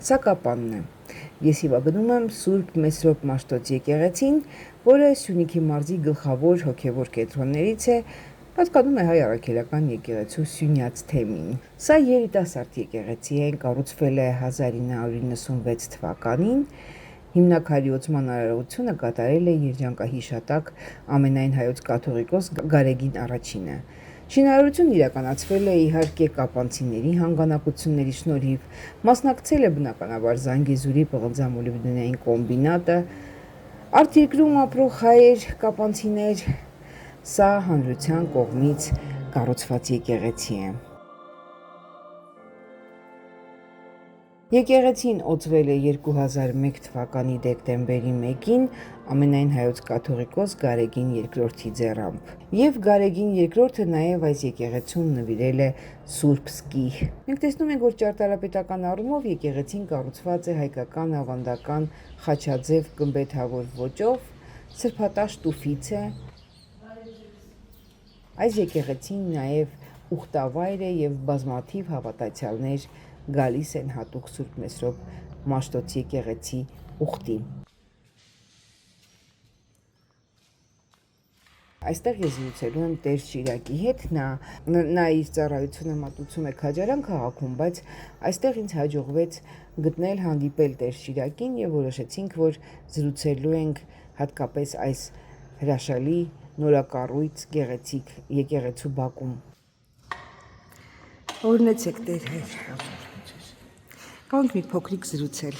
Սա կապանն է։ Ես հիմա գնում եմ Սուրբ Մեսրոպ Մաշտոց եկեղեցին, որը Սյունիքի մարզի գլխավոր հոգևոր կենտրոններից է, պատկանում է հայ առաքելական եկեղեցու Սյունյաց թեմին։ Սա երիտասարդ եկեղեցի է, կառուցվել է 1996 թվականին։ Հիմնակարիոցման արարողությունը կատարել է երջանկահիշատակ ամենայն հայոց կաթողիկոս Գարեգին առաջինը։ Շինարարությունն իրականացվել է իհարկե կապանցիների հանգանակությունների շնորհիվ, մասնակցել է բնականաբար Զանգեզուրի պղնձամոլիբդենային կոմբինատը, արտերկրում ապրող հայեր, կապանցիներ, սա հանրության կողմից կառուցված եկեղեցի է։ Եկեղեցին օծվել է 2001 թվականի դեկտեմբերի 1-ին ամենայն հայոց կաթողիկոս Գարեգին II-ի ձեռամբ։ Եվ Գարեգին II-ը նաև այս եկեղեցուն նվիրել է Սուրբ Սկիհ։ Մենք տեսնում ենք, որ ճարտարապետական առումով եկեղեցին կառուցված է հայկական ավանդական խաչաձև գմբեթավոր ոճով, սրբատաշ տուֆից է։ Այս եկեղեցին նաև ուխտավայր է եւ բազմաթիվ հավատացյալներ գալիս են հատուկ Սուրբ Մեսրոպ Մաշտոց եկեղեցի ուխտի։ Այստեղ ես զրուցելու եմ Տեր Շիրակի հետ, նա իր ծառայությունը մատուցում է Քաջարան քաղաքում, բայց այստեղ ինձ հաջողվեց գտնել, հանդիպել Տեր Շիրակին եւ որոշեցինք, որ զրուցելու ենք հատկապես այս հրաշալի նորակառույց գեղեցիկ եկեղեցու բակում։ Օրհնեցեք Տեր Հայր։ Կանք մի փոքրիկ զրուցել։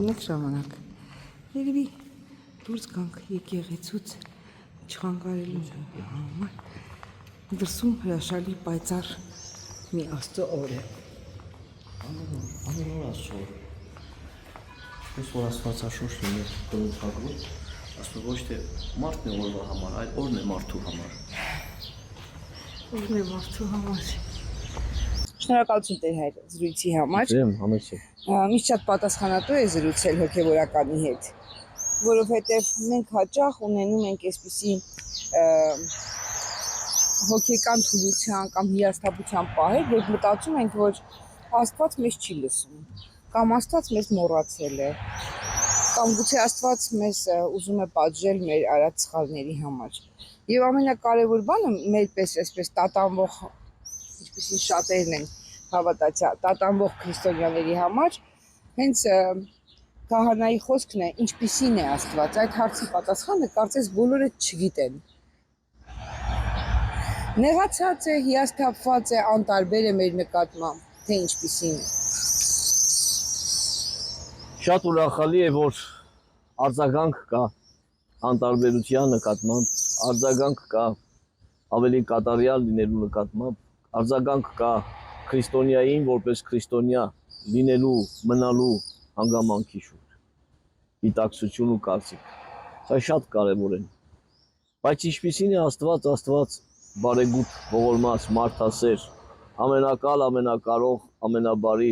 Ունեք ժամանակ։ Երևի դուրս գանք եկեղեցուց չխանգարելու համար։ Դրսում հրաշալի պայծառ մի Աստծո օր է։ Ամեն օր Աստծո օր։ Ես որ Աստվածաշունչն է գլխավորում, ասում ոչ թե մարդն է օրվա համար, այլ օրն է մարդու համար։ Օրն է մարդու համար։ Շնորհակալություն Տեր Հայր զրույցի համար։ Համեցեք։ Միշտ շատ պատասխանատու է զրուցել հոգևորականի հետ, որովհետև մենք հաճախ ունենում ենք այսպիսի հոգեկան թուլության կամ հիասթափության պահեր, որ մտածում ենք, որ Աստված մեզ չի լսում, կամ Աստված մեզ մոռացել է, կամ գուցե Աստված մեզ ուզում է պատժել մեր արած սխալների համար։ Եվ ամենակարևոր բանը մեր պես այսպես տատանվող, ինչպեսին շատերն են հավատացյալ, տատանվող քրիստոնյաների համար հենց քահանայի խոսքն է, ինչպիսին է Աստված, այդ հարցի պատասխանը կարծես բոլորը չգիտեն։ Նեղացած է, հիասթափված է, անտարբեր է մեր նկատմամբ, թե ինչպիսին է։ Շատ ուրախալի է, որ արձագանք կա անտարբերության նկատմամբ, արձագանք կա ավելի կատարյալ լինելու նկատմամբ, արձագանք կա քրիստոնյային որպես քրիստոնյա լինելու, մնալու հանգամանքի շուրջ, գիտակցություն ու կարծիք, սա շատ կարևոր են, բայց ինչպիսին է Աստված բարեգութ, ողորմած, մարդասեր, ամենակալ, ամենակարող, ամենաբարի,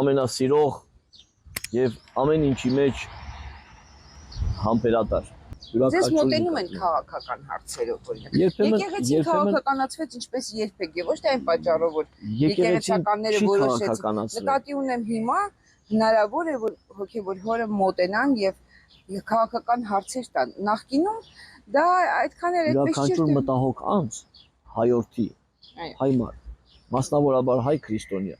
ամենասիրող և ամեն ինչի մեջ համբերատար։ Ձեզ մոտենում են քաղաքական հարցերով, օրինակ։ Եկեղեցին քաղաքականացվեց ինչպես երբեք, եւ ոչ թե այն պատճառով, որ եկեղեցականները որոշեցին։ Նկատի ունեմ հիմա հնարավոր է, որ հոգևոր հորը մոտենան եւ քաղաքական հարցեր տան։ Նախկինում դա այդքան էլ այդպես չէր։ Յուրաքանչյուր մտահոգ անձ հայորդի, հայ մարդ, մասնավորաբար հայ քրիստոնյա,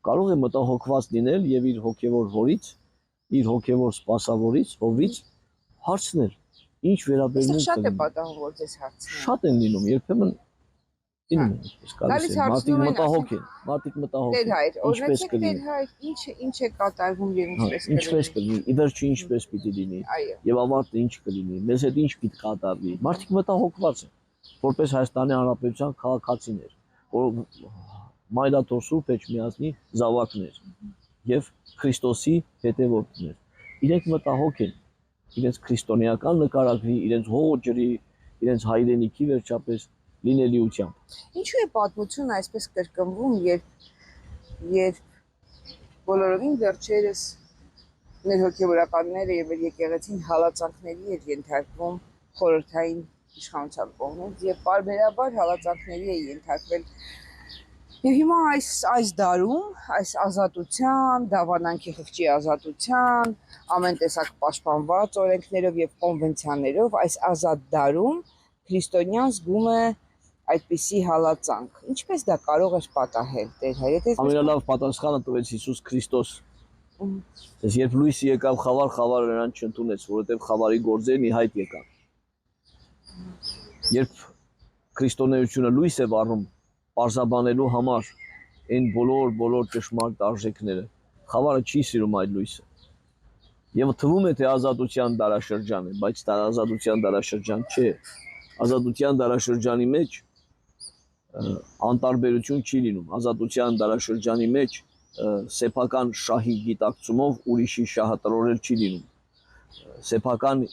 կարող է մտահոգված լինել եւ իր հոգևոր հորից, իր հոգևոր սպասավորից, հովից հարցնել, ինչ վերաբերում է։ Շատ է պատահում, որ ձեզ հարցնեն։ Շատ են լինում, երբեմն լինում է, այսպես գալիս են, մարդիկ մտահոգ են, ինչպես կլինի։ Ինչ է կատարվում եւ ինչպես կլինի, ի վերջո ինչպես պիտի լինի, եւ ավարտը ինչ կլինի, մեզ հետ ինչ պիտի կատարվի։ Մարդիկ մտահոգված են, որպես Հայաստանի Հանրապետության քաղաքացիներ, որ Մայրաթոր Սուրբ Էջմիածնի զավակներ եւ Քրիստոսի հետևորդներ։ Իրենք մտահոգ են իրենց քրիստոնեական նկարագրի, իրենց հողը ջրի, իրենց հայրենիքի վերջապես լինելիությամբ։ Ինչու է պատմությունը այսպես կրկնվում, երբ բոլորովին վերջերս մեր հոգևորականները եւ եկեղեցին հալածանքների էր ենթարկվում խորհրդային իշխանության կողմից եւ պարբերաբար հալածանքների է ենթարկվել Եվ հիմա այս դարում, այս ազատության, դավանանքի խղճի ազատության, ամեն տեսակ պաշտպանված օրենքներով եւ կոնվենցիաներով այս ազատ դարում քրիստոնյան զգում է այդպիսի հալածանք։ Ինչպես դա կարող է պատահել, Տեր Հայր, եթե ամենալավ պատասխանը տվեց Հիսուս Քրիստոս։ Ես երբ լույսը եկավ խավար, խավարը նրան չընդունեց, որովհետև խավարի գործերն ի հայտ եկան։ Երբ քրիստոնեությունը լույս է վառում, պարզաբանելու համար այն բոլոր ճշմարիտ արժեքները, խավարը չի սիրում այդ լույսը։ Եվ թվում է թե ազատության դարաշրջան է, բայց դա ազատության դարաշրջան չէ։ Ազատության դարաշրջանի մեջ անտարբերություն չի լինում։ Ազատության դարաշրջանի մեջ սեփական շահի գիտակցումով ուրիշի շահը տրորել չի լինում։ Սեփական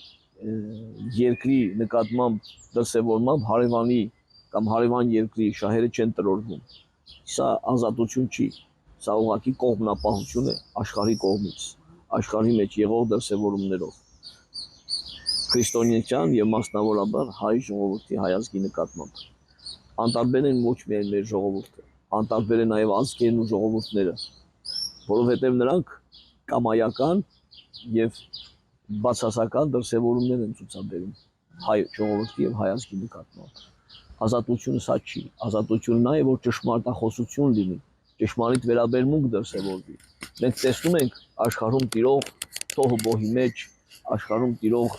երկրի նկատմամբ դրսևորմամբ հարևանի կամ հարևան երկրի շահերը չեն տրորվում։ Սա ազատություն չի, սա ուղղակի կողմնապահություն է աշխարհի կողմից, աշխարհի մեջ եղող դրսևորումներով։ Քրիստոնեության եւ մասնավորաբար հայ ժողովրդի հայազգի նկատմամբ։ Անտարբեր են ոչ միայն մեր ժողովուրդը, անտարբեր են նաեւ ազգերն ու ժողովուրդները, որովհետեւ նրանք կամայական եւ բացասական դրսևորումներ են ցուցաբերում հայ ժողովրդի եւ հայազգի նկատմամբ։ Ազատությունը սա չի, ազատությունը նա է, որ ճշմարտախոսություն լինի, ճշմարիտ վերաբերմունք դրսևորվի։ Մենք տեսնում ենք աշխարհում տիրող թոհ-բոհի մեջ, աշխարհում տիրող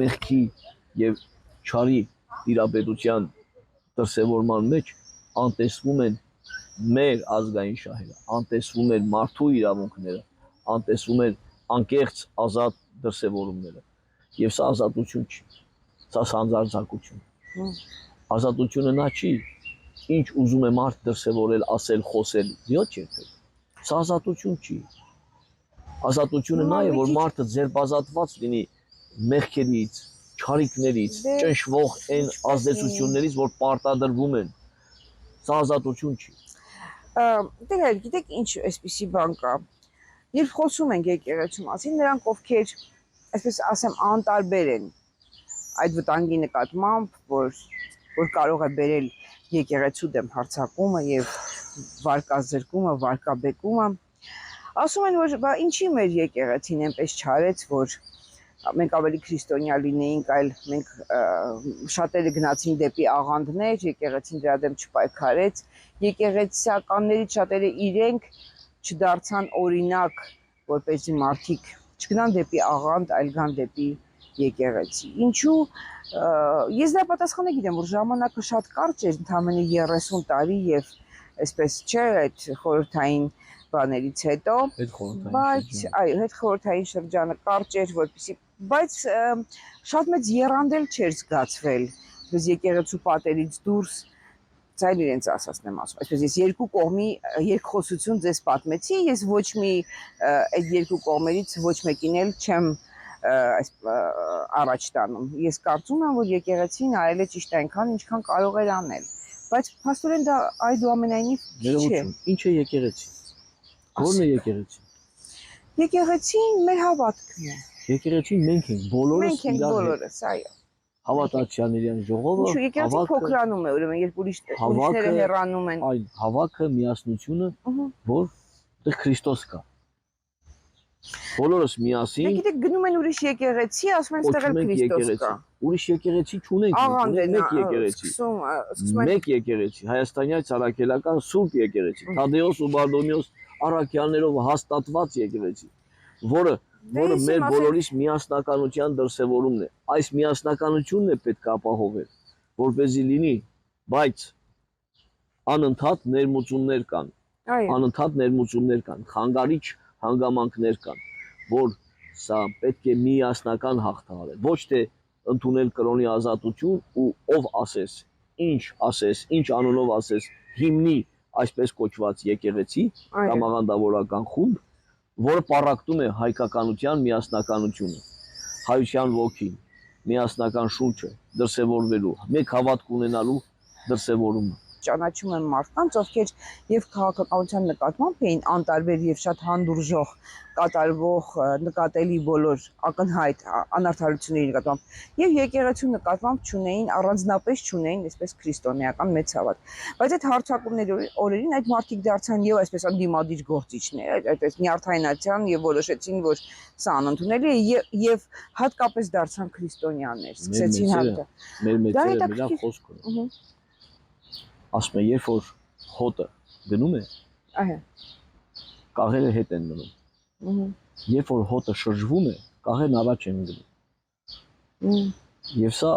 մեղքի եւ չարի տիրապետության դրսևորման մեջ անտեսվում են մեր ազգային շահերը, անտեսվում են մարդու իրավունքները, անտեսվում են անկեղծ ազատ դրսևորումները։ Եվ սա ազատություն չի, սա սանձարձակություն։ Ազատությունը նա չի, ինչ ուզում է մարդ դրսևորել, ասել, խոսել, ոչ երբեք։ Սա ազատություն չի։ Ազատությունը նա է, որ մարդը ձերբազատված լինի մեղքերից, չարիքներից, ճնշվող այն ազդեցություններից, որ պարտադրվում են։ Սա ազատություն չի։ Դե գիտեք ինչ այսպիսի բան կա։ Երբ խոսում ենք եկեղեցու մասին, նրանք ովքեր, այսպես ասեմ, անտարբեր են այդ վտանգի նկատմամբ, որ կարող է բերել եկեղեցու դեմ հարձակումը եւ վարկազրկումը, վարկաբեկումը, ասում են, որ բա ինչի մեր եկեղեցին այնպես չարեց, որ մենք ավելի քրիստոնյա լինեինք, այլ մենք շատերը գնացին դեպի աղանդներ, եկեղեցին դրա դեմ չպայքարեց, եկեղեցիականներից շատերը իրենք չդարձան օրինակ, որպեսզի մարդիկ չգնան դեպի աղանդ, այլ գան դեպի եկեղեցի։ Ինչու ես դա պատասխանը գիտեմ, որ ժամանակը շատ կարճ էր, ընդամենը 30 տարի եւ այսպես չէ, այդ խորհրդային բաներից հետո, բայց այո, հետ խորհրդային շրջանը կարճ էր, որպեսզի, բայց շատ մեծ եռանդել չէր զգացվել, այսպես եկեղեցու պատերից դուրս, ցայլ իրենց ասածն եմ ասում, այսպես ես երկու կողմի երկխոսություն ձեզ պատմեցի, ես ոչ մի այդ երկու կողմերից ոչ մեկին էլ չեմ այս առաջ տանում։ Ես կարծում եմ, որ եկեղեցին արել է ճիշտ այնքան, ինչքան կարող էր անել, բայց փաստորեն դա այդուամենայնիվ չէ։ Ինչ է եկեղեցին։ Ո՞րն է եկեղեցին։ Եկեղեցին մեր հավատքն է։ Եկեղեցին մենք ենք, բոլորս իրար հետ։ Մենք ենք բոլորս, այո։ Հավատացյալների ժողովը, Ինչու եկեղեցին փոքրանում է, ուրեմն երբ ուրիշները հեռանում են։ Այլ հավաքը, միասնությունը, որ դեռ Քրիստոս կա։ Բոլորս միասին։ Դե գիտեք, գնում են ուրիշ եկեղեցի, ասում են ստեղ էլ Քրիստոս կա։ Ուրիշ եկեղեցի չունենք, մեկ եկեղեցի։ Մեկ եկեղեցի, հայաստանյան ցարակելական սուրբ եկեղեցի, Թադեոս ու Բարդոմեոս առաքյալներով հաստատված եկեղեցի, որը մեր բոլորիս միասնականության դրսևորումն է։ Այս միասնականությունն է պետք է ապահովել, որպեսզի լինի, բայց անընդհատ ներմուծումներ կան։ Անընդհատ ներմուծումներ կան, խանգարիչ հանգամանքներ կան, որ սա պետք է միասնական հաղթահարել, ոչ թե ընդունել կրոնի ազատություն ու ով ասես, ինչ անունով ասես, հիմնի այսպես կոչված եկեղեցի կամ աղանդավորական խումբ, որը պառակտում է հայկականության միասնականությունը, հայության ոգին, միասնական շունչը դրսևորվելու, մեկ հավատք ունենալու դրսևորումը։ ճանաչում եմ մարդկանց, ովքեր եւ քաղաքականության նկատմամբ էին անտարբեր եւ շատ հանդուրժող կատարվող նկատելի բոլոր ակնհայտ անարդարությունների նկատմամբ եւ եկեղեցու նկատմամբ չունեին առանձնապես չունեին այսպես քրիստոնեական մեծ հավատ, բայց այդ հարցակումների օրերին այդ մարդիկ դարձան եւ այսպես անդիմադիր գործիչներ, այդպես նյարդայնացան եւ որոշեցին, որ սա անընդունելի է եւ հատկապես դարձան քրիստոնյաներ, սկսեցին հանդը։ Մեր մեծերը միայն խոսք ունեն։ Ասում են, երբ որ հոտը գնում է, ահա, կաղերը հետ են մնում։ Երբ որ հոտը շրջվում է, կաղերն առաջ են գնում։ Եվ սա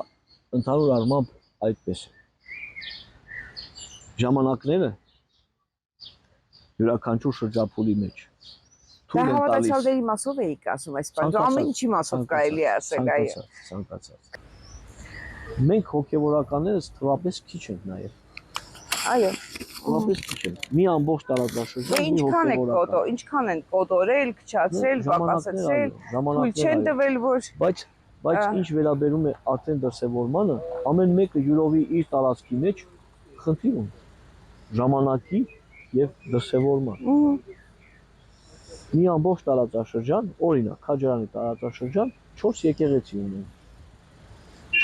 ընդհանուր առմամբ այդպես է։ Ժամանակները յուրաքանչյուր շրջափուլի մեջ դա հավատացյալների մասով էիք ասում, այս բանը ամեն ինչի մասով կարելի է ասել, այո։ Ցանկացած։ Մենք հոգևորականներս թվապես քիչ ենք նաև։ Այո։ Թվապես քիչ ենք։ Մի ամբողջ տարածաշրջան մի հոգևորական։ Ինչքան են կոտորել, քչացրել, պակասացրել, թույլ չեն տվել, որ բայց ինչ վերաբերում է արդեն դրսևորմանը, ամեն մեկը յուրովի իր տարածքի մեջ խնդիր ունի։ Ժամանակի եւ դրսևորման։ Մի ամբողջ տարածաշրջան, օրինակ, Քաջարանի տարածաշրջան 4 եկեղեցի ունեն։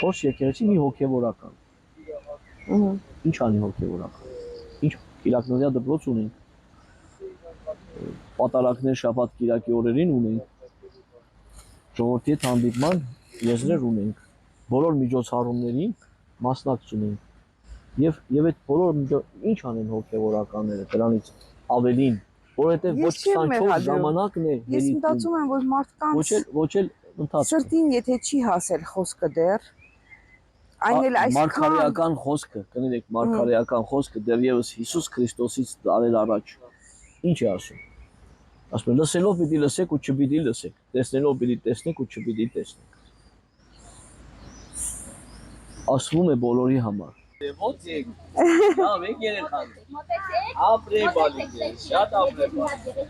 4 եկեղեցի մի հոգևորական։ Ինչ անի հոգևորական։ Ինչ Կիրակնորյա դպրոց ունեն։ Պատարակներ շաբաթ կիրակի օրերին ունեն։ Ժողովրդի հետ հանդիպման եզրեր ունենք։ Բոլոր միջոցառումներին մասնակցում ենք։ Եվ այդ բոլոր ինչ անեն հոգևորականները դրանից ավելին, որովհետև ոչ 24 ժամանակն է։ Ես մտածում եմ, որ մարդկանց ոչ էլ ընթացք։ Սրտին եթե չի հասել խոսքը դեռ, այն էլ այսքան մարգարեական խոսքը, կներեք, մարգարեական խոսքը դեռևս Հիսուս Քրիստոսից տարել առաջ ինչ է ասում։ Ասում է լսելով պիտի լսեք ու չպիտի լսեք, տեսնելով պիտի տեսնեք ու չպիտի տեսնեք։ Ասվում է բոլորի համար։ Ո՞նց եք։ Լավ եք երեխան։ Ապրե բալիկներ, շատ ապրե բալիկներ։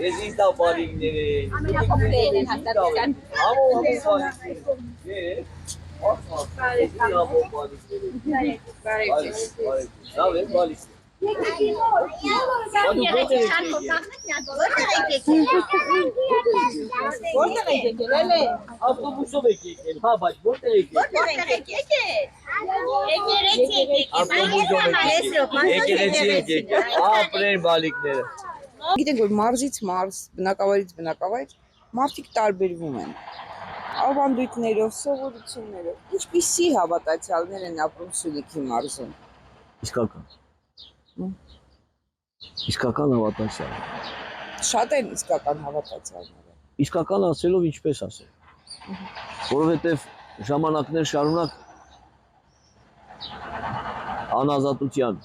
Ես ինձ դա բալիկներ է։ Ամենախոքերն են հաստատության։ Ամո բալիկներ։ Լավ է բալիկներ։ Որտեղ եք եկել։ Ավտոբուսով եք եկել, հա, բայց որտեղ եք եկել։ Ապրեն բալիկները։ Գիտենք, որ մարզից մարզ, բնակավայրից բնակավայր մարդիկ տարբերվում են։ Ավանդույթներով, սովորություններով։ Ինչպիսի հավատացյալներ են ապրում Սյունիքի մարզում։ Իսկական հավատացյալ։ Շատ են իսկական հավատացյալները։ Իսկական ասելով ինչպես ասել։ Որովհետև ժամանակներ շարունակ անազատության,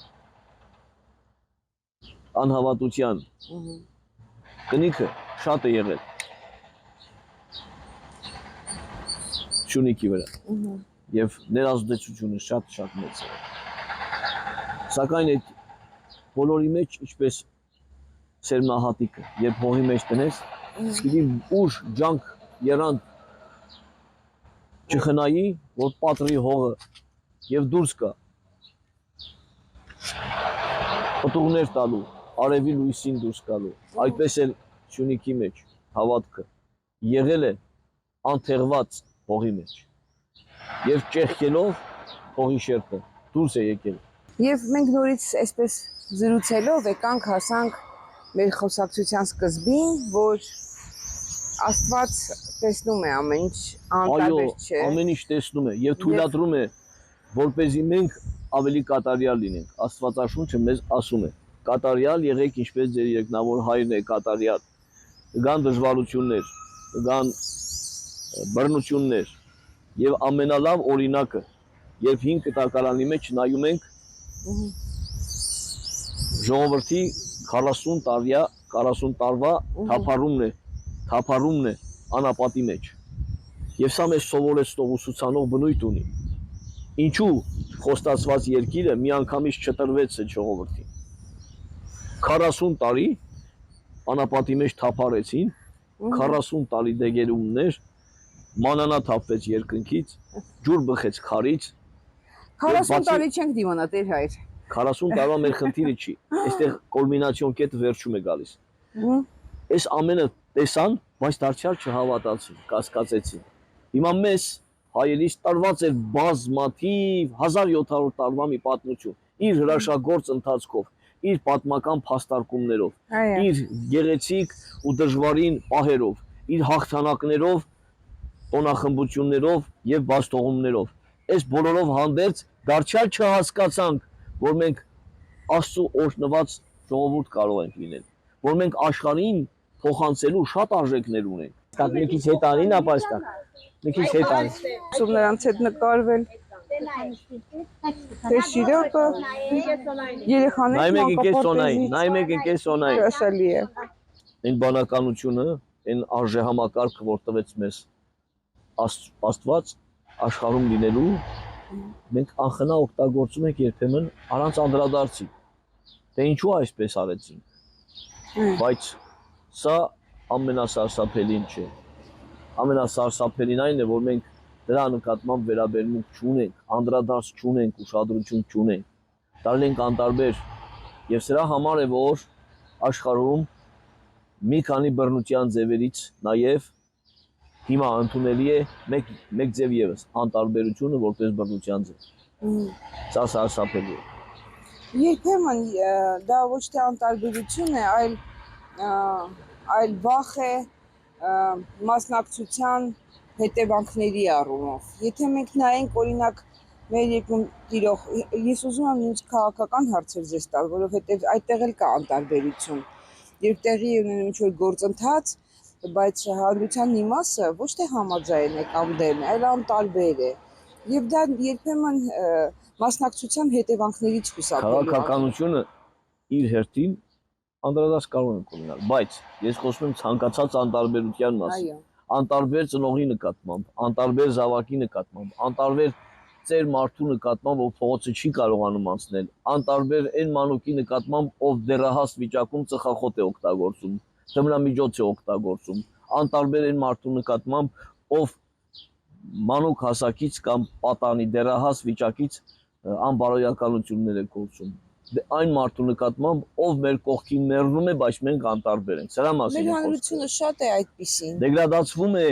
անհավատության կնիքը շատ է եղել Սյունիքի վրա եւ ներազդեցությունը շատ մեծ է։ Սակայն այդ բոլորի մեջ ինչպես սերմնահատիկը, երբ հողի մեջ տնես, սկիզբի ուժ, ջանք, երանդ չխնայի, որ պատրի հողը եւ դուրս կա։ Պտուղներ տալու, արևի լույսին դուրս գալու։ Այդպես էլ Սյունիքի մեջ հավատքը եղել է անթեղված հողի մեջ։ Եվ ճեղքելով հողի շերտը դուրս է եկել։ Եվ մենք նորից այսպես զրուցելով եկանք հասանք մեր խոսակցության սկզբին, որ Աստված տեսնում է ամեն ինչ, անտարբեր չէ։ Այո, ամեն ինչ տեսնում է եւ թույլատրում է, որպեսզի մենք ավելի կատարյալ լինենք։ Աստվածաշունչը մեզ ասում է. կատարյալ եղեք, ինչպես ձեր երկնավոր հայրն է կատարյալ։ Կգան դժվարություններ, կգան բռնություններ եւ ամենալավ օրինակը, երբ 5 կտակարանի մեջ նայում ենք ժողովրդի 40 տարվա թափառումն է անապատի մեջ։ Եվ սա մեզ սովորեցնող ուսուցանող բնույթ ունի։ Ինչու խոստացված երկիրը միանգամից չտրվեց այդ ժողովրդին։ 40 տարի անապատի մեջ թափառեցին, 40 տարի դեգերումներ, մանանա թափվեց երկնքից, ջուր բխեց քարից, 40 տարի չենք դիմանա Տեր հայր։ 40 տարվա մեր խնդիրը չի։ Այստեղ կուլմինացիոն կետը վերջում է գալիս։ Այս ամենը տեսան, բայց դարձյալ չհավատացին, կասկածեցին։ Հիմա մեզ հայերից տարված էր բազմաթիվ 1700 տարվա մի պատմություն, իր հրաշագործ ընթացքով, իր պատմական փաստարկումներով, իր գեղեցիկ ու դժվարին պահերով, իր հաղթանակներով, տոնախմբություններով եւ բաստողումներով։ Այս բոլորով հանդերձ դարձյալ չհասկացանք, որ մենք Աստծո օրհնված ժողովուրդ կարող ենք լինել, որ մենք աշխարհին փոխանցելու շատ արժեքներ ունենք։ Ստակ մի քիչ հետ անին, ապա ստակ։ Մի քիչ հետ անին։ Սում նրանց հետ նկարվել։ Դե շիրակը երեխաներ նայմեք եկես սոնային։ հրաշալի է։ Այն բանականությունը, այն արժեհամակարգը, որ տվեց մեզ Աստված աշխարհում լինելու, մենք անխնա օգտագործում ենք երբեմն առանց անդրադարձի։ Թե ինչու այսպես արեցինք։ Բայց սա ամենասարսափելին չէ։ Ամենասարսափելին այն է, որ մենք դրա նկատմամբ վերաբերմունք չունենք, անդրադարձ չունենք, ուշադրություն չունենք։ Դարձել ենք անտարբեր։ Եվ սրա համար է, որ աշխարհում մի քանի բռնության ձևերից նաև հիմա ընդունելի է մեկ ձև եւս, անտարբերությունը որպես բռնության ձև։ Սա սարսափելի է։ Երբեմն դա ոչ թե անտարբերություն է, այլ վախ է մասնակցության հետևանքների առումով։ Եթե մենք նայենք օրինակ մեր երկրում տիրող, ես ուզում եմ նույնիսկ քաղաքական հարցեր ձեզ տալ, որովհետև այդտեղ էլ կա անտարբերություն։ Երբ տեղի ունենում ինչ-որ գործընթաց, բայց հանրության մի մասը ոչ թե համաձայն է կամ դեմ է, այլ անտարբեր է։ Եվ դա երբեմն մասնակցության հետևանքներից խուսափելու։ Քաղաքականությունը իր հերթին անդրադարձ կարող ենք ունենալ, բայց ես խոսում եմ ցանկացած անտարբերության մասին։ Անտարբեր ծնողի նկատմամբ, անտարբեր զավակի նկատմամբ, անտարբեր ծեր մարդու նկատմամբ, ով փողոցը չի կարողանում անցնել, անտարբեր այն մանուկի նկատմամբ, ով դեռահաս վիճակում ծխախոտ է օգտագործում, թմրամիջոց է օգտագործում, անտարբեր այն մարդու նկատմամբ, ով մանուկ հասակից կամ պատանի դեռահաս վիճակից անբարոյականություններ է գործում։ Այն մարդու նկատմամբ, ով մեր կողքին մեռնում է, բայց մենք անտարբեր ենք։ Սրա մասին Մեր հանրությունը շատ է այդպիսին։ Դեգրադացվում է,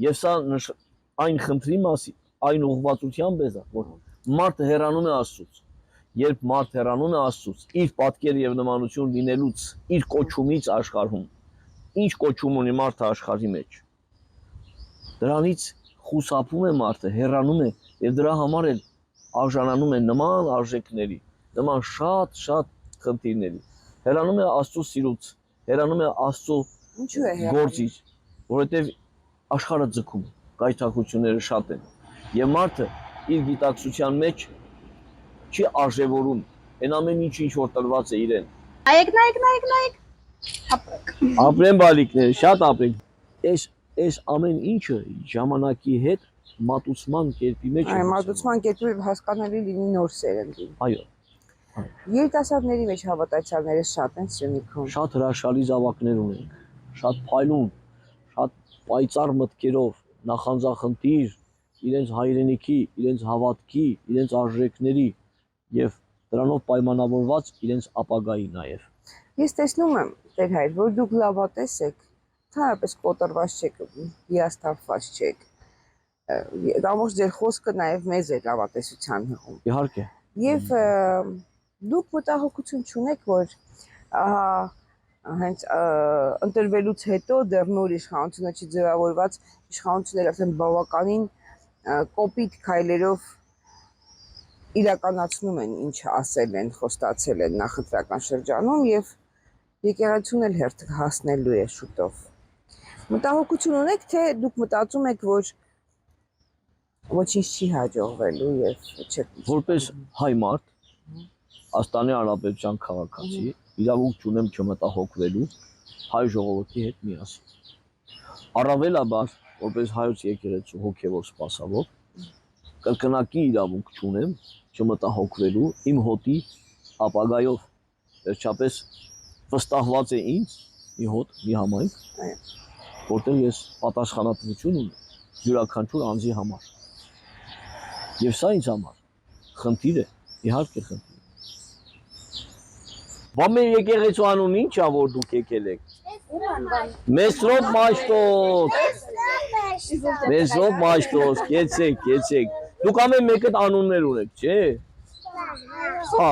եւ սա այն խնդրի մասին, այն ուղղվածությամբ է, որ մարդը հեռանում է Աստծուց։ Երբ մարդ հեռանում է Աստծուց, իր պատկեր եւ նմանություն լինելուց, իր կոչումից աշխարհում, ինչ կոչում ունի մարդը աշխարհի մեջ, դրանից խուսափում է մարդը, հեռանում է եւ դրա համար էլ արժանանում է նման արժեքների, նման շատ խնդիրների։ Հեռանում է Աստծո սիրուց, հեռանում է Աստծո գործից, որովհետեւ աշխարհը ձգում, գայթակղությունները շատ են։ Եվ մարդը իր գիտակցության մեջ չի արժևորում այն ամեն ինչ որ տրված է իրեն։ Նայեք։ Ապրեն բալիկները, շատ ապրեն։ Այս ամեն ինչը ժամանակի հետ մատուցման կերպի մեջ է։ Այո, մատուցման կերպի հասկանալի լինի նոր սերնդի։ Այո։ Երիտասարդների մեջ հավատացյալները շատ են Սյունիքում։ Շատ հրաշալի զավակներ ունենք, շատ փայլուն, շատ պայծառ մտքերով, նախանձախնդիր, իրենց հայրենիքի, իրենց հավատքի, իրենց արժեքների եւ դրանով պայմանավորված իրենց ապագայի նաեւ։ Ես տեսնում եմ, Տեր հայր, որ դուք լավատես եք, թարապես կոտրված չեք, հիասթափված չեք։ Ամոթ ձեր խոսքը նաեւ մեզ է լավատեսության հղում։ Իհարկե։ Եվ դուք մտահոգություն չունեք, որ հենց ընտրվելուց հետո դեռ նոր իշխանությունը չի ձևավորված, իշխանությունները արդեն բավականին կոպիտ քայլերով իրականացնում են ինչ ասել են, խոստացել են նախընտրական շրջանում եւ եկեղեցուն էլ հերթ հասնելու է շուտով։ Մտահոգություն ունեք, թե դուք մտածում եք, որ ոչինչ չի հաջողվելու եւ չեք որպես հայ մարդ, Աստանի Հանրապետության քաղաքացի, իրավունք չունեմ չմտահոգվելու հայ ժողովրդի հետ միասին։ Առավելաբար, որպես հայոց եկեղեցու հոգևոր սպասավոր, կրկնակի իրավունք չունեմ չմտահոգվելու իմ հոտի ապագայով։ Վերջապես վստահված է ինձ մի հոտ, մի համայնք, որտեղ ես պատասխանատվություն ունեմ յուրաքանչյուր անձի համար։ Եվ սա ինձ համար խնդիր է, իհարկե խնդիր։ Բա մեր եկեղեցու անունը ի՞նչ ա որ դուք եկել եք։ Մեսրոպ Մաշտոց։ Մեսրոպ Մաշտոց, կեցեք։ Դուք ամեն մեկը անուններ ունեք, չէ՞։ Հա,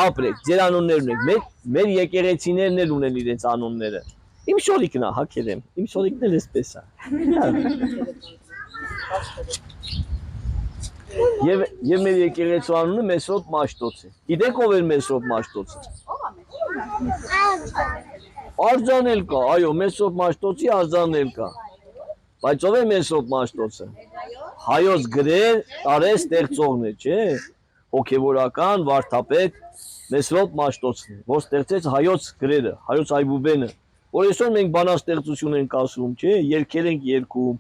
ապրեք, ձեր անուններն ունեք։ Մեր եկեղեցիներն էլ ունեն իրենց անունները։ Իմ շորիկն է, հակել եմ։ Իմ շորիկն էլ էսպես է։ Եվ մեր եկեղեցու անունը Մեսրոպ Մաշտոց է։ Գիտեք ով էր Մեսրոպ Մաշտոցը։ Արձան էլ կա, այո, Մեսրոպ Մաշտոցի արձանն էլ կա։ Բայց ով է Մեսրոպ Մաշտոցը։ Հայոց գրեր տարել ստեղծողն է, չէ՞։ Հոգևորական վարդապետ Մեսրոպ Մաշտոցն է, որ ստեղծեց հայոց գրերը, հայոց այբուբենը, որ այսօր մենք բանաստեղծություն ենք ասում, չէ՞, երգեր ենք երգում,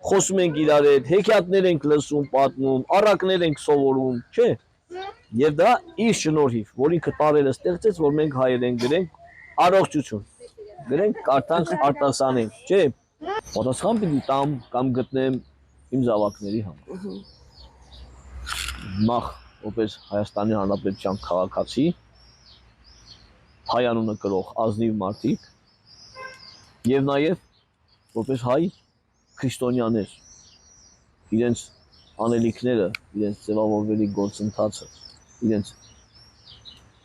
խոսում ենք իրար հետ, հեքիաթներ ենք լսում, պատմում, առակներ ենք սովորում, չէ՞։ Եվ դա իր շնորհիվ, որ ինքը տարելը ստեղծեց, որ մենք հայերեն գրենք առողջություն, գրենք, կարդանք, արտասանենք, չէ՞։ Պատասխան պիտի տամ կամ գտնեմ իմ զավակների համար։ Նախ որպես Հայաստանի Հանրապետության քաղաքացի, հայ անունը կրող ազնիվ մարդիկ եւ նաեւ որպես հայ քրիստոնյաներ իրենց անելիքները, իրենց ձևավորվելի գործընթացը, իրենց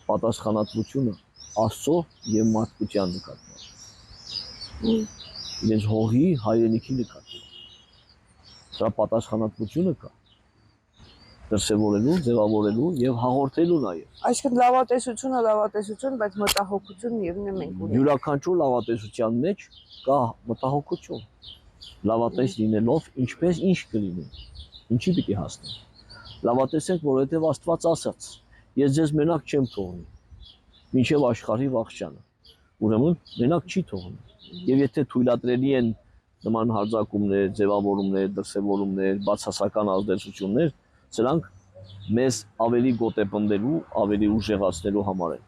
պատասխանատվությունը Աստծո եւ մարդկության նկատմամբ։ Իրենց հողի հայրենիքի նկատմամբ։ Դրա պատասխանատվությունը կա դրսևորելու, ձևավորելու եւ հաղորդելու նաեւ։ Այսինքն լավատեսություն, բայց մտահոգություն միևնույն մենք ունենք։ Յուրաքանչյուր լավատեսության մեջ կա մտահոգություն։ Լավատես լինելով ինչպես ինչ կլինի, ինչի պիտի հասնենք։ Լավատես ենք, որովհետեւ Աստված ասաց. ես ձեզ մենակ չեմ թողնի, մինչև աշխարհի վախճանը։ Ուրեմն մենակ չի թողնի։ Եվ եթե թույլատրելի են նման հարձակումներ, ձևավորումներ, դրսևորումներ, բացասական ազդեցություններ, սրանք մեզ ավելի գոտեպնդելու, ավելի ուժեղացնելու համար են։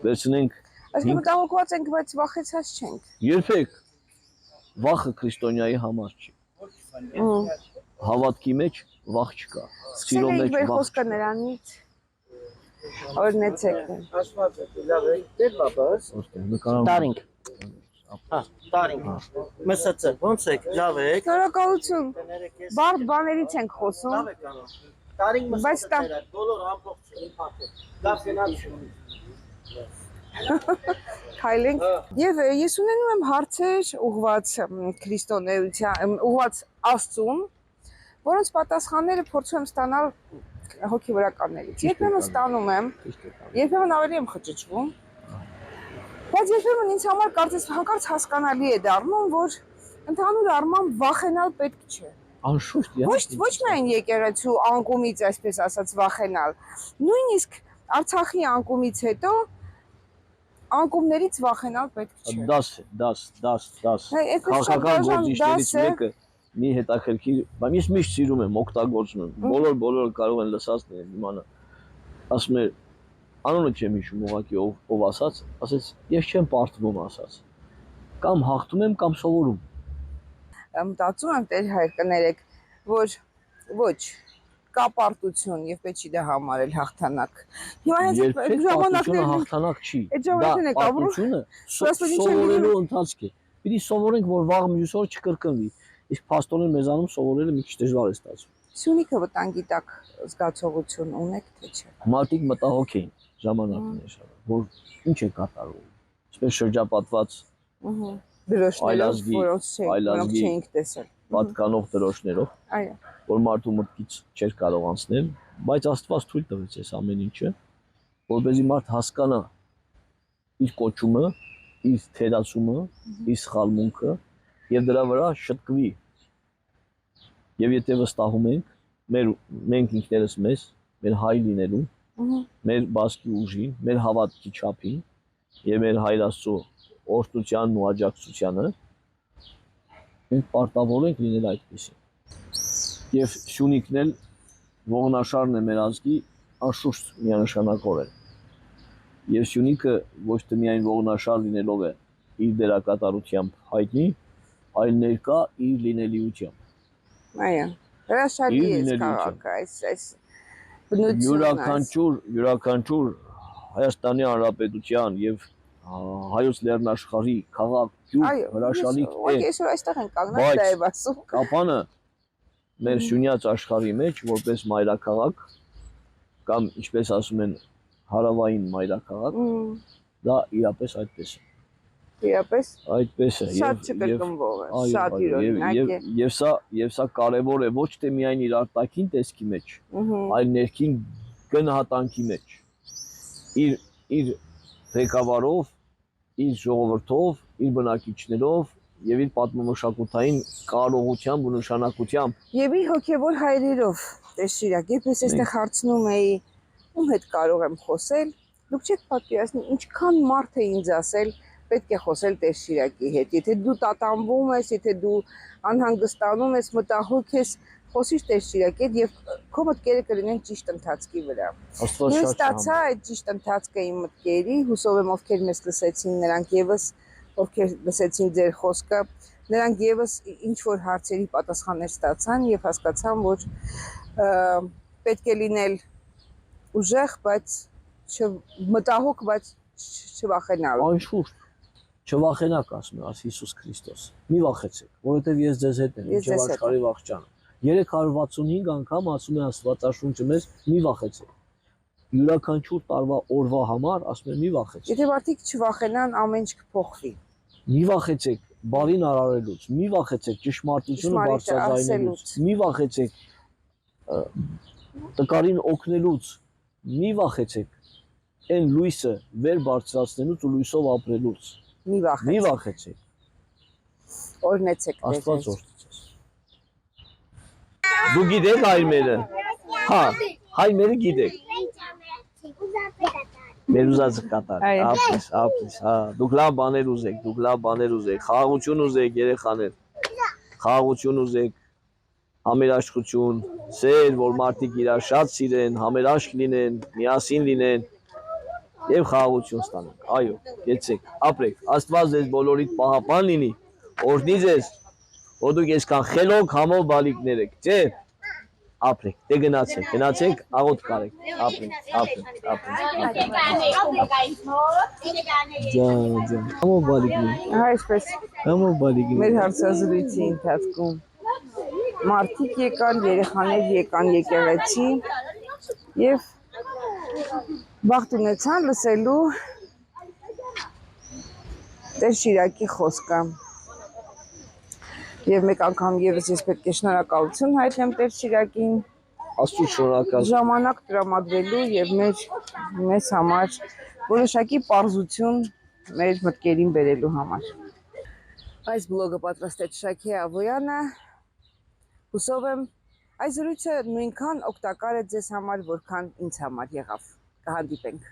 Վերցնենք Այսինքն մտահոգված ենք, բայց վախեցած չենք։ երբեք վախը քրիստոնյայի համար չի։ Հավատքի մեջ վախ չկա։ Սիրո մեջ վախ խոսքը նրանից օրնեցեք։ Ասված է, լավ է, դեր բաբաս։ Տարինք։ Հա, տարինք։ Մսացը, ոնց եք, լավ եք։ Շնորհակալություն։ Բարդ բաներից ենք խոսում։ Լավ եք անում։ Տարինք մսացը, բոլոր ամբողջ իմ փաթեթ։ Լավ գնացություն։ Քայլենք։ Եվ ես ունենում եմ հարցեր ուղղված քրիստոնեության, ուղղված Աստծուն, որոնց պատասխանները փորձում եմ ստանալ հոգևորականներից։ Երբեմն ստանում եմ, երբեմն ավելի եմ խճճվում։ Բայց երբեմն ինձ համար կարծես հանկարծ հասկանալի է դառնում, որ ընդհանուր առմամբ վախենալ պետք չէ։ Անշուշտ, Ոչ միայն եկեղեցու անկումից, այսպես ասած, վախենալ։ Նույնիսկ Արցախի անկումից հետո անկումներից վախենալ պետք չէ։ Դաս։ Քաղաքական գործիչներից մեկը մի հետաքրքիր, բայց ես միշտ սիրում եմ, օգտագործում եմ։ Բոլորը կարող են լսածները իմանալ։ Ասում է, անունը չեմ հիշում ուղղակի ով ասաց, ասեց, ես չեմ պարտվում ասաց։ Կամ հաղթում եմ, կամ սովորում։ Մտածում եմ Տեր հայր կներեք, որ ոչ կա պարտություն եւ պետք չի դա համարել հաղթանակ։ Հիմա հենց այդ ժամանակներն հաղթանակ չի։ Դա պարտությունը սովորելու ընթացք է։ Պիտի սովորենք, որ վաղ մյուս օր չկրկնվի։ Իսկ փաստորեն մեզանում սովորելը մի քիչ դժվար է ստացվում։ Սյունիքը վտանգի տակ զգացողություն ունեք թե չէ։ Մարդիկ մտահոգ էին ժամանակներ շարունակ, որ ինչ է կատարվում։ Ինչպես շրջապատված դրոշներով, որոնց չէինք տեսել։ Պատկանող դրոշներով, այո, որ մարդու մտքից չէր կարող անցնել, բայց Աստված թույլ տվեց այս ամեն ինչը, որպեսզի մարդ հասկանա իր կոչումը, իր թերացումը, իր սխալմունքը եւ դրա վրա շտկվի։ Եվ եթե վստահում ենք մենք ինքներս մեզ, մեր հայ լինելու, մեր բասկի ուժին, մեր հավատքի չափին եւ մեր հայր Աստծո օրհնությանն ու աջակցությանը, մենք պարտավոր ենք լինել այդպեսին։ Եվ Սյունիքն էլ ողնաշարն է մեր ազգի անշուշտ միանշանակորեն։ Եվ Սյունիքը ոչ թե միայն ողնաշար լինելով է իր դերակատարությամբ հայտնի, այլ ներկա իր լինելիությամբ։ Այո, հրաշալի է քաղաքը, այս յուրաքանչյուր Հայաստանի Հանրապետության եւ հայոց լեռնաշխարհի քաղաք գյուղ հրաշալիք է։ Այո, այսօր այստեղ են կանգնած դա է ասում։ Կապանը մեր շունյաց աշխարհի մեջ որպես մայրաքաղաք կամ ինչպես ասում են հարավային մայրաքաղաք, դա իրապես այդպես է։ Իրապես այդպես է շատ չկրկնվող է, շատ յուրօրինակ է։ Եվ սա կարևոր է ոչ թե միայն իր արտաքին տեսքի մեջ, այլ ներքին գնահատանքի մեջ։ Իր ղեկավարով, իր ժողովրդով, իր բնակիչներով եւ իր պատմամշակութային կարողությամբ ու նշանակությամբ եւ իր հոգեվոր հայրերով Տեր-Շիրակ, երբ ես այստեղ հարցնում էի ում հետ կարող եմ խոսել, դուք չեք պատկերացնի ինչքան մարդ է ինձ ասել պետք է խոսել Տեր-Շիրակի հետ, եթե դու տատանվում ես, եթե դու անհանգստանում ես, մտահոգ ես, խոսիր Տեր-Շիրակի հետ եւ քո մտքերը կլինեն ճիշտ ընթացքի վրա։ Ես ստացա այդ ճիշտ ընթացքը իմ մտքերի, հուսով եմ ովքեր մեզ լսեցին, նրանք եւս ովքեր լսեցին ձեր խոսքը, նրանք եւս ինչ որ հարցերի պատասխաններ ստացան եւ հասկացան, որ պետք է լինել ուժեղ, բայց մտահոգ, բայց չվախենալ։ Անշուշտ չվախենաք, ասում է Հիսուս Քրիստոս։ Մի վախեցեք, որովհետև ես ձեզ հետ եմ, ինչեւ աշխարհի վախճանը։ 365 անգամ ասում է Աստվածաշունչը մեզ՝ մի վախեցեք։ Յուրաքանչյուր տարվա օրվա համար ասում է մի վախեցեք։ Եթե մարդիկ չվախենան, ամեն ինչ կփոխվի։ Մի վախեցեք բարին արարելուց, մի վախեցեք ճշմարտությունը բարձրաձայնելուց, մի վախեցեք տկարին օգնելուց, մի վախեցեք այն լույսը վեր բարձրացնելուց ու լույսով ապրելուց։ Մի վախեցեք։ Օրհնեցեք Տեր։ Աստված օրհնեցես։ Դու գիտեք հայրերը։ Հա, հայրերը գիտեք։ Մեր ուզածը կատար։ Ապրես, հա, դուք լավ բաներ ուզեք, խաղաղություն ուզեք երեխաներ։ Խաղաղություն ուզեք, համերաշխություն, սեր, որ մարդիկ իրար շատ սիրեն, համերաշխ լինեն, միասին լինեն եւ խաղաղություն ստանան։ Այո, գեցեք, ապրեք։ Աստված ձեզ բոլորիդ պահապան լինի, օրհնի ձեզ, որ դուք այսքան խելոք համով բալիկներ եք, չէ՞։ Ապրեք, դե գնացեք, աղոթ կարեք, ապրեք։ Ջան, համով բալիկներ։ Այսպես Համով բալիկներ։ մեր հարցազրույցի ընթացքում մարդիկ եկան, երեխաներ եկան եկեղեցի եւ բախտ ունեցան լսելու Տեր-Շիրակի խոսքը։ Եվ մեկ անգամ եւս ես պետք է շնորհակալություն հայտնեմ Տեր-Շիրակին Աստծո շնորհակալ։ ժամանակ տրամադրելու եւ մեզ համար որոշակի պարզություն մեր մտքերին բերելու համար։ Այս բլոգը պատրաստեց Շաքե Ավոյանը։ Հուսով եմ այս զրույցը նույնքան օգտակար է ձեզ համար, որքան ինձ համար եղավ։ Կհանդիպենք։